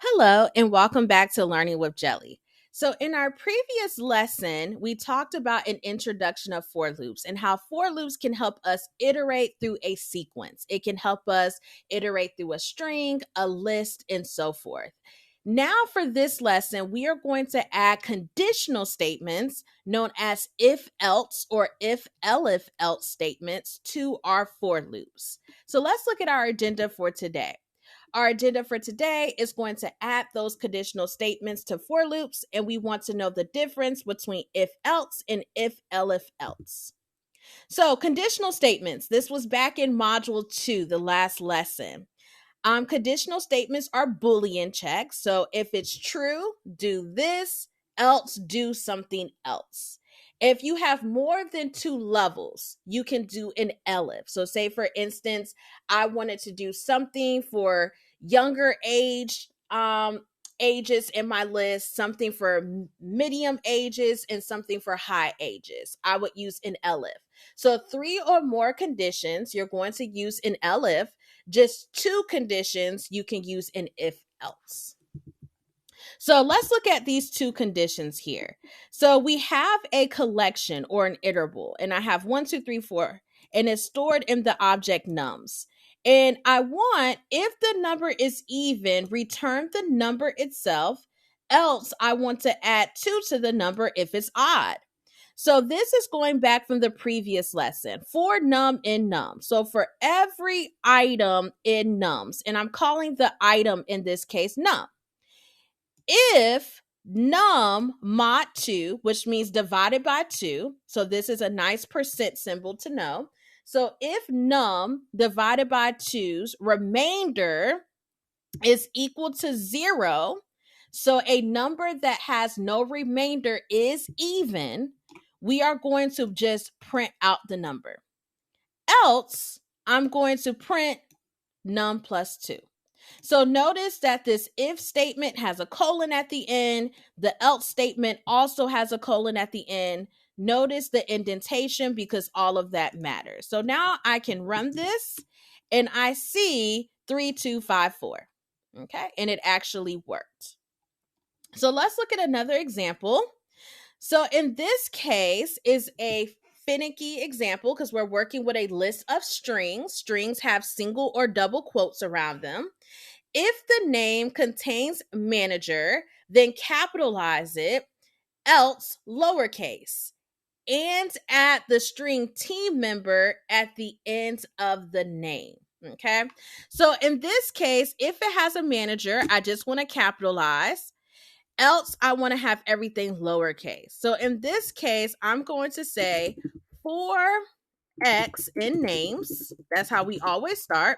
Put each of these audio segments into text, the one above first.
Hello, and welcome back to Learning with Jelly. So, in our previous lesson, we talked about an introduction of for loops and how for loops can help us iterate through a sequence. It can help us iterate through a string, a list, and so forth. Now, for this lesson, we are going to add conditional statements known as if else or if elif else statements to our for loops. So, let's look at our agenda for today. Our agenda for today is going to add those conditional statements to for loops, and we want to know the difference between if else and if elif else. So, conditional statements. This was back in module 2, the last lesson. Conditional statements are Boolean checks. So, if it's true, do this, else do something else. If you have more than two levels, you can do an elif. So, say for instance, I wanted to do something for younger ages in my list, something for medium ages, and something for high ages. I would use an elif. So, three or more conditions, you're going to use an elif. Just two conditions, you can use an if else. So let's look at these two conditions here. So we have a collection or an iterable, and I have 1, 2, 3, 4, and it's stored in the object nums. And I want, if the number is even, return the number itself, else I want to add 2 to the number if it's odd. So this is going back from the previous lesson for num in num. So for every item in nums, and I'm calling the item in this case num, if num mod 2, which means divided by 2, so this is a nice percent symbol to know. So if num divided by 2's remainder is equal to 0, so a number that has no remainder is even, we are going to just print out the number. Else, I'm going to print num plus 2. So notice that this if statement has a colon at the end. The else statement also has a colon at the end. Notice the indentation because all of that matters. So now I can run this and I see 3, 2, 5, 4. Okay, and it actually worked. So let's look at another example. So in this case is a finicky example because we're working with a list of strings. Strings have single or double quotes around them. If the name contains manager, then capitalize it, else lowercase, and add the string team member at the end of the name. Okay, so in this case, if it has a manager, I just want to capitalize. Else, I want to have everything lowercase. So in this case, I'm going to say for X in names. That's how we always start.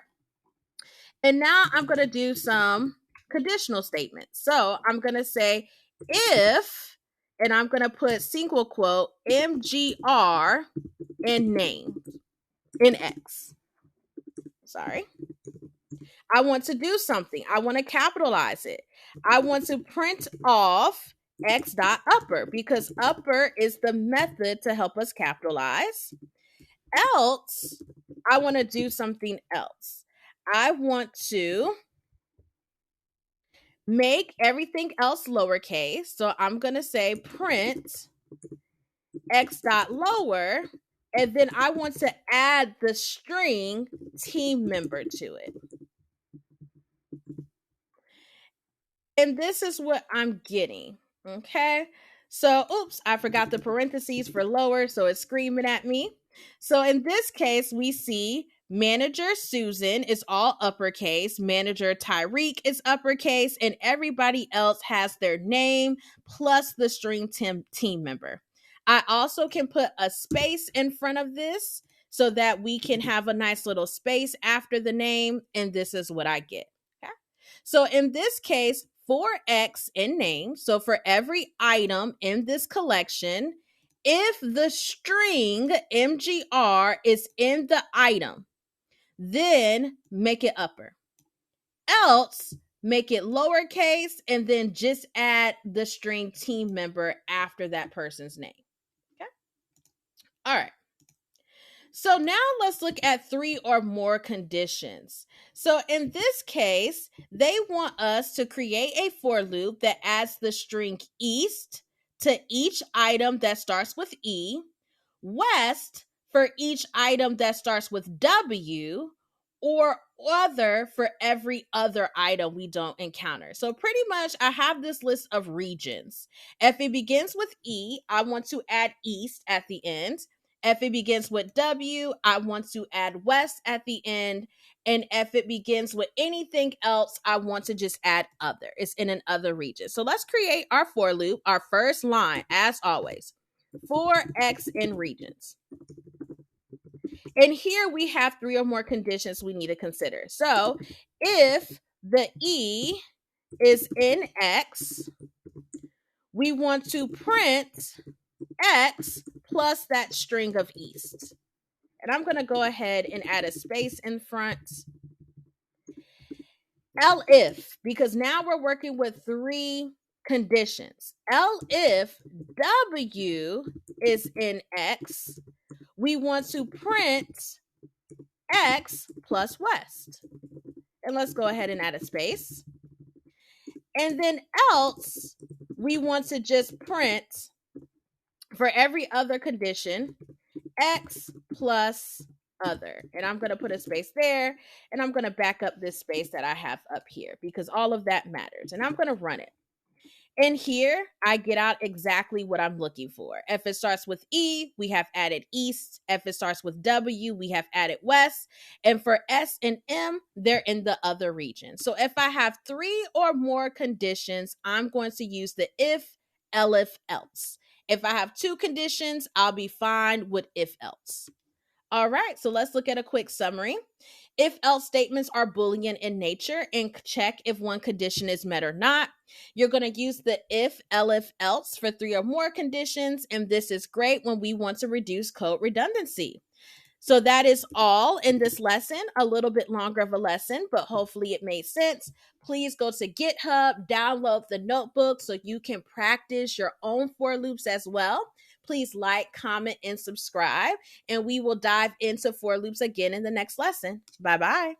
And now I'm going to do some conditional statements. So I'm going to say if, and I'm going to put single quote MGR in name in X. Sorry. I want to do something. I want to capitalize it. I want to print off X dot upper because upper is the method to help us capitalize. Else, I want to do something else. I want to make everything else lowercase. So I'm going to say print X dot lower. And then I want to add the string team member to it. And this is what I'm getting. Okay. So, oops, I forgot the parentheses for lower. So it's screaming at me. So in this case, we see manager Susan is all uppercase, manager Tyreek is uppercase, and everybody else has their name plus the string team member. I also can put a space in front of this so that we can have a nice little space after the name, and this is what I get. Okay. So in this case, for X in name, so for every item in this collection, if the string MGR is in the item, then make it upper. Else, make it lowercase and then just add the string team member after that person's name. Okay. All right. So now let's look at 3 or more conditions. So in this case, they want us to create a for loop that adds the string east to each item that starts with E, west for each item that starts with W, or other for every other item we don't encounter. So pretty much I have this list of regions. If it begins with E, I want to add east at the end. If it begins with W, I want to add west at the end. And if it begins with anything else, I want to just add other. It's in an other region. So let's create our for loop, our first line, as always, for X in regions. And here we have 3 or more conditions we need to consider. So if the E is in X, we want to print X plus that string of east. And I'm going to go ahead and add a space in front. If, because now we're working with 3 conditions. If W is in X, we want to print X plus west. And let's go ahead and add a space. And then else, we want to just print for every other condition, X plus other. And I'm going to put a space there, and I'm going to back up this space that I have up here because all of that matters. And I'm going to run it. And here I get out exactly what I'm looking for. If it starts with E, we have added east. If it starts with W, we have added west. And for S and M, they're in the other region. So if I have 3 or more conditions, I'm going to use the if, elif, else. If I have 2 conditions, I'll be fine with if, else. All right, so let's look at a quick summary. If else statements are Boolean in nature and check if one condition is met or not. You're going to use the if, elif, else for 3 or more conditions, and this is great when we want to reduce code redundancy. So that is all in this lesson, a little bit longer of a lesson, but hopefully it made sense. Please go to GitHub, download the notebook so you can practice your own for loops as well. Please like, comment, and subscribe, and we will dive into for loops again in the next lesson. Bye-bye.